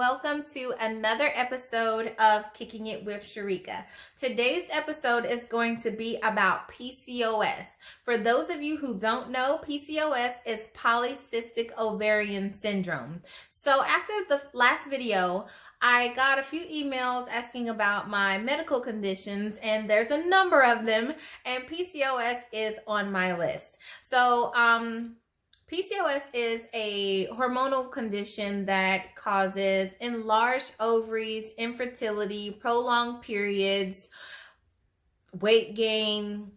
welcome to another episode of Kicking It with Sherika. Today's episode is going to be about PCOS. For those of you who don't know, PCOS is polycystic ovarian syndrome. So after the last video, I got a few emails asking about my medical conditions, and there's a number of them, and PCOS is on my list. So, PCOS is a hormonal condition that causes enlarged ovaries, infertility, prolonged periods, weight gain,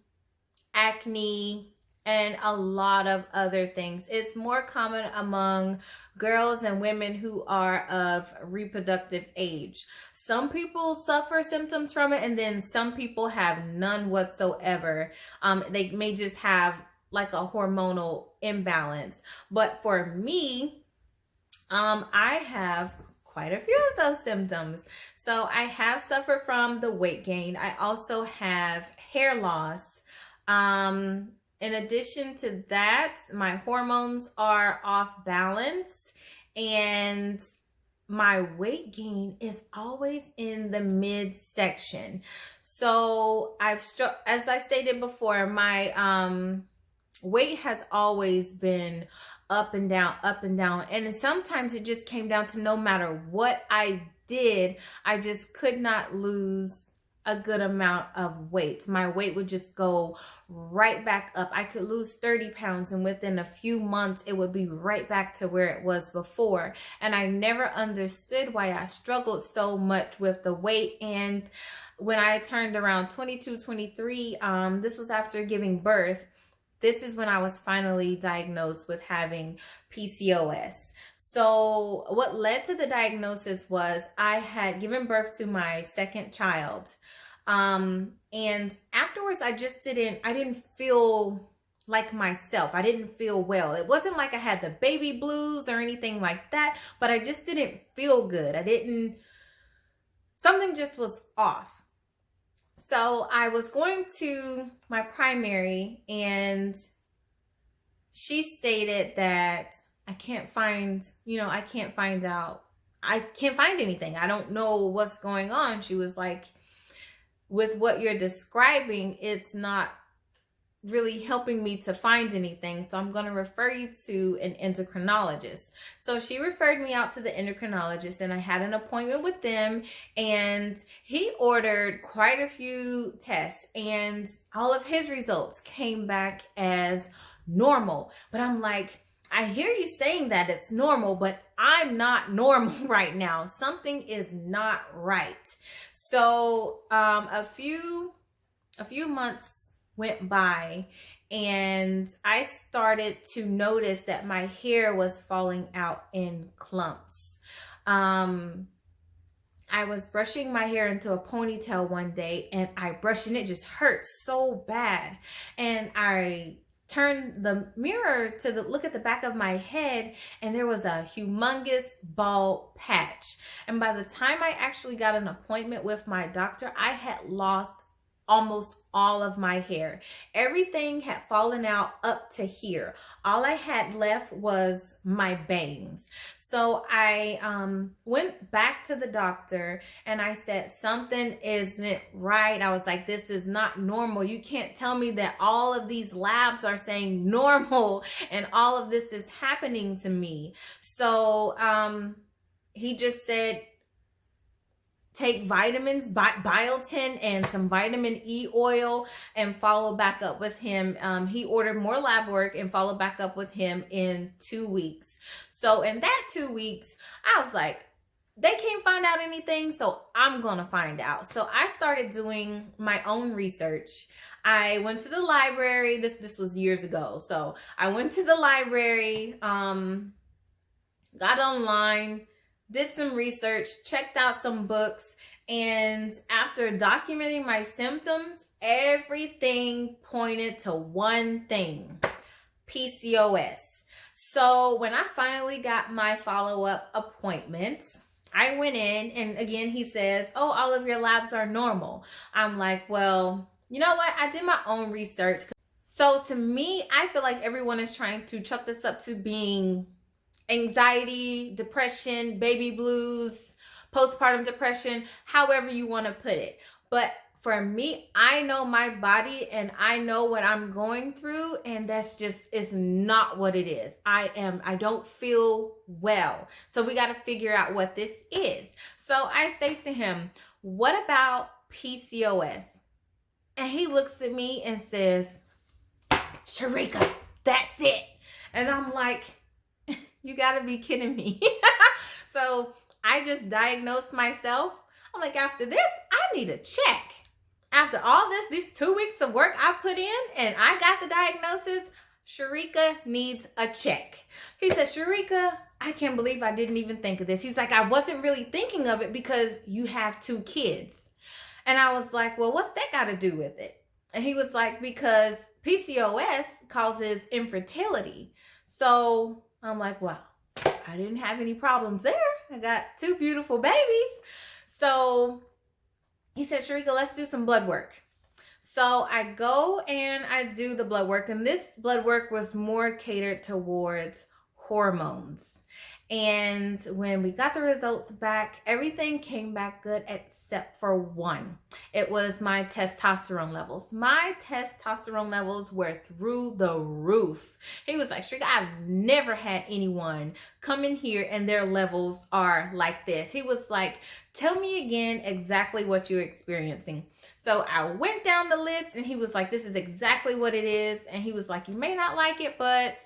acne, and a lot of other things. It's more common among girls and women who are of reproductive age. Some people suffer symptoms from it, and then some people have none whatsoever. They may just have like a hormonal imbalance. But for me, I have quite a few of those symptoms. So I have suffered from the weight gain. I also have hair loss. In addition to that, my hormones are off balance, and my weight gain is always in the midsection. So as I stated before, my weight has always been up and down, and sometimes it just came down to no matter what I did, I just could not lose a good amount of weight. My weight would just go right back up. I could lose 30 pounds, and within a few months it would be right back to where it was before. And I never understood why I struggled so much with the weight. And when I turned around 22, 23, this was after giving birth. This is when I was finally diagnosed with having PCOS. So what led to the diagnosis was I had given birth to my second child. And afterwards I didn't feel like myself. I didn't feel well. It wasn't like I had the baby blues or anything like that, but I just didn't feel good. Something just was off. So I was going to my primary, and she stated that I can't find anything. I don't know what's going on. She was like, with what you're describing, it's not really helping me to find anything. So I'm going to refer you to an endocrinologist. So she referred me out to the endocrinologist, and I had an appointment with them, and he ordered quite a few tests, and all of his results came back as normal. But I'm like, I hear you saying that it's normal, but I'm not normal right now. Something is not right. So a few months went by, and I started to notice that my hair was falling out in clumps. I was brushing my hair into a ponytail one day, and I brushed, and it just hurt so bad. And I turned the mirror to look at the back of my head, and there was a humongous bald patch. And by the time I actually got an appointment with my doctor, I had lost almost all of my hair. Everything had fallen out up to here. All I had left was my bangs. So I went back to the doctor, and I said, something isn't right. I was like, this is not normal. You can't tell me that all of these labs are saying normal and all of this is happening to me. So he just said, take vitamins, biotin, and some vitamin E oil, and follow back up with him. He ordered more lab work and followed back up with him in 2 weeks. So in that 2 weeks, I was like, they can't find out anything, so I'm gonna find out. So I started doing my own research. I went to the library. This was years ago. So I went to the library, got online, did some research, checked out some books, and after documenting my symptoms, everything pointed to one thing: PCOS. So when I finally got my follow-up appointments, I went in, and again, he says, oh, all of your labs are normal. I'm like, well, you know what? I did my own research. So to me, I feel like everyone is trying to chalk this up to being anxiety, depression, baby blues, postpartum depression, however you want to put it. But for me, I know my body and I know what I'm going through, and that's just it's not what it is. I don't feel well. So we got to figure out what this is. So I say to him, "What about PCOS?" And he looks at me and says, "Sherika, that's it." And I'm like, "You got to be kidding me." So I just diagnosed myself. I'm like, after this, I need a check. After all this, these 2 weeks of work I put in and I got the diagnosis, Sherika needs a check. He said, "Sherika, I can't believe I didn't even think of this." He's like, "I wasn't really thinking of it because you have 2 kids." And I was like, "Well, what's that got to do with it?" And he was like, "Because PCOS causes infertility." So I'm like, "Well, I didn't have any problems there. I got 2 beautiful babies." So he said, "Sherika, let's do some blood work." So I go and I do the blood work, and this blood work was more catered towards hormones. And when we got the results back, everything came back good except for one. It was my testosterone levels. My testosterone levels were through the roof. He was like, "Shrika, I've never had anyone come in here and their levels are like this." He was like, "Tell me again exactly what you're experiencing." So I went down the list and he was like, "This is exactly what it is." And he was like, "You may not like it, but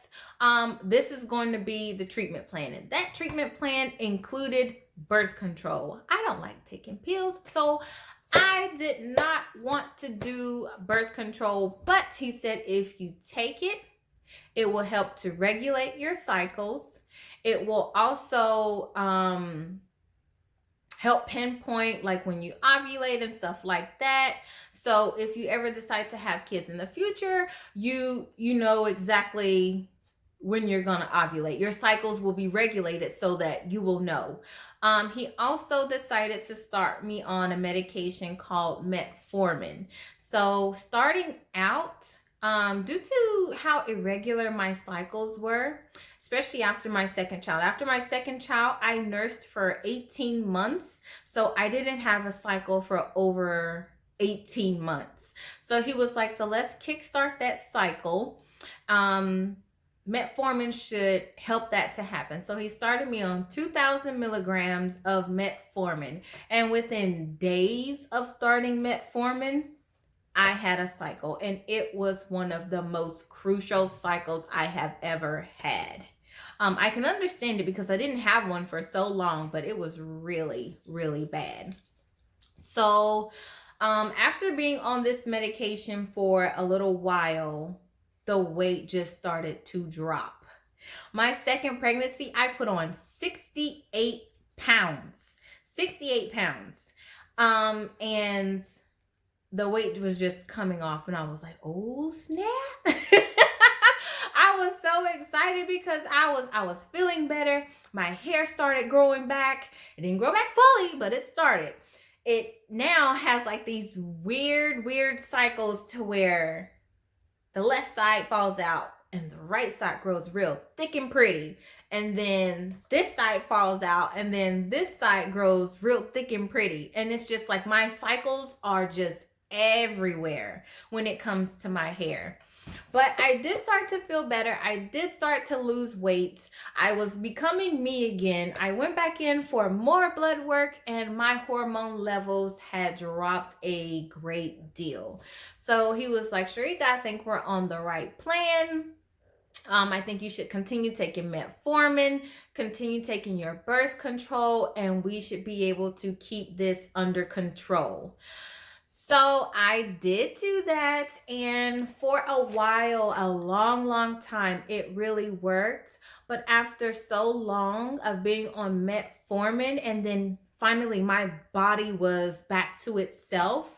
this is going to be the treatment plan." And that treatment plan included birth control. I don't like taking pills, so I did not want to do birth control. But he said, if you take it, it will help to regulate your cycles. It will also help pinpoint like when you ovulate and stuff like that. So if you ever decide to have kids in the future, you know exactly when you're gonna ovulate. Your cycles will be regulated so that you will know. He also decided to start me on a medication called metformin. So starting out, due to how irregular my cycles were, especially after my second child. After my second child, I nursed for 18 months. So I didn't have a cycle for over 18 months. So he was like, "So let's kickstart that cycle. Metformin should help that to happen." So he started me on 2,000 milligrams of metformin. And within days of starting metformin, I had a cycle, and it was one of the most crucial cycles I have ever had. I can understand it because I didn't have one for so long, but it was really, really bad. So, after being on this medication for a little while, the weight just started to drop. My second pregnancy, I put on 68 pounds. 68 pounds. And the weight was just coming off, and I was like, "Oh snap." I was so excited because I was feeling better. My hair started growing back. It didn't grow back fully, but it started. It now has like these weird cycles to where the left side falls out and the right side grows real thick and pretty. And then this side falls out and then this side grows real thick and pretty. And it's just like my cycles are just everywhere when it comes to my hair. But I did start to feel better. I did start to lose weight. I was becoming me again. I went back in for more blood work and my hormone levels had dropped a great deal. So he was like, "Sherika, I think we're on the right plan. I think you should continue taking metformin, continue taking your birth control, and we should be able to keep this under control." So I did do that, and for a while, a long time, it really worked. But after so long of being on metformin, and then finally my body was back to itself,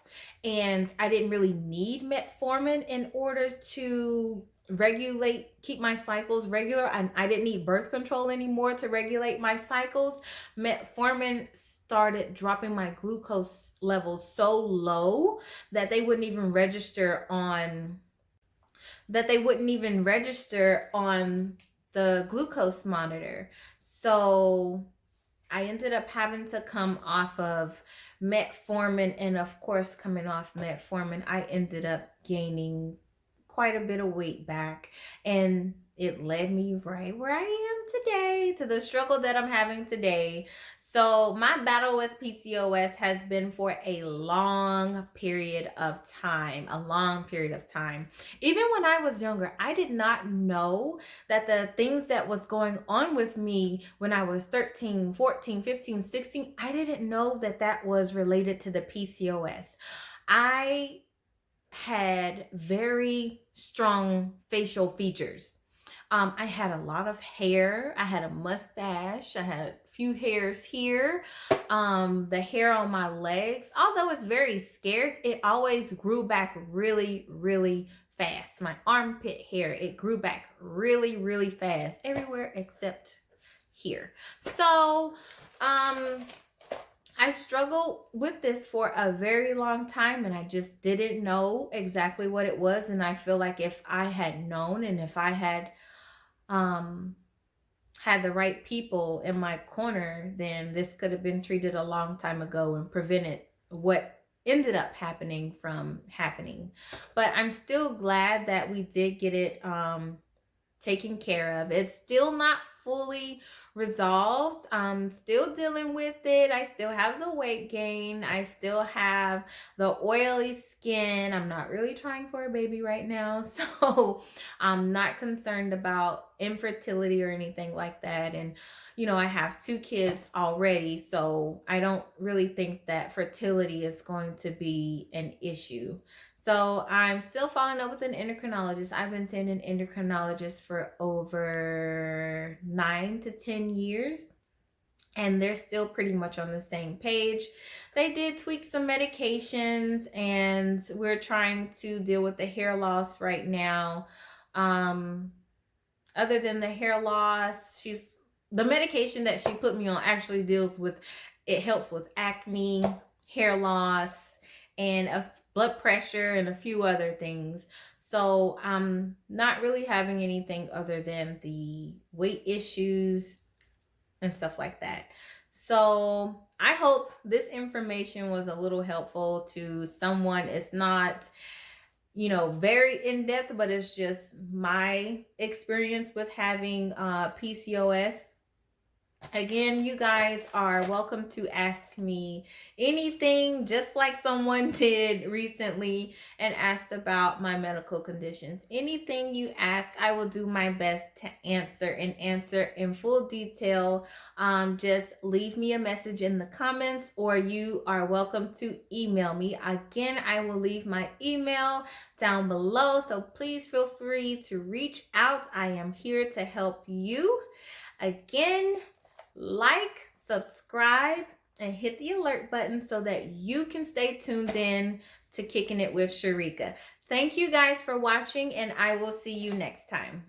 and I didn't really need metformin in order to keep my cycles regular, and I didn't need birth control anymore to regulate my cycles. Metformin started dropping my glucose levels so low that they wouldn't even register on the glucose monitor. So I ended up having to come off of metformin, and of course, coming off metformin, I ended up gaining quite a bit of weight back, and it led me right where I am today, to the struggle that I'm having today. So my battle with PCOS has been for a long period of time, a long period of time. Even when I was younger, I did not know that the things that was going on with me when I was 13, 14, 15, 16, I didn't know that that was related to the PCOS. I had very strong facial features. I had a lot of hair. I had a mustache. I had a few hairs here. The hair on my legs, although it's very scarce, it always grew back really, really fast. My armpit hair, it grew back really, really fast everywhere except here. So, I struggled with this for a very long time, and I just didn't know exactly what it was. And I feel like if I had known, and if I um had the right people in my corner, then this could have been treated a long time ago and prevented what ended up happening from happening. But I'm still glad that we did get it taken care of. It's still not fully resolved. I'm still dealing with it. I still have the weight gain. I still have the oily skin. I'm not really trying for a baby right now. So I'm not concerned about infertility or anything like that. And, I have 2 kids already. So I don't really think that fertility is going to be an issue. So I'm still following up with an endocrinologist. I've been seeing an endocrinologist for over 9 to 10 years, and they're still pretty much on the same page. They did tweak some medications, and we're trying to deal with the hair loss right now. Other than the hair loss, the medication that she put me on actually it helps with acne, hair loss, and blood pressure, and a few other things. So I'm not really having anything other than the weight issues and stuff like that. So I hope this information was a little helpful to someone. It's not, very in depth, but it's just my experience with having PCOS. Again, you guys are welcome to ask me anything, just like someone did recently and asked about my medical conditions. Anything you ask, I will do my best to answer, and answer in full detail. Just leave me a message in the comments, or you are welcome to email me. Again, I will leave my email down below, so please feel free to reach out. I am here to help you. Again, like, subscribe, and hit the alert button so that you can stay tuned in to Kicking It with Sherika. Thank you guys for watching, and I will see you next time.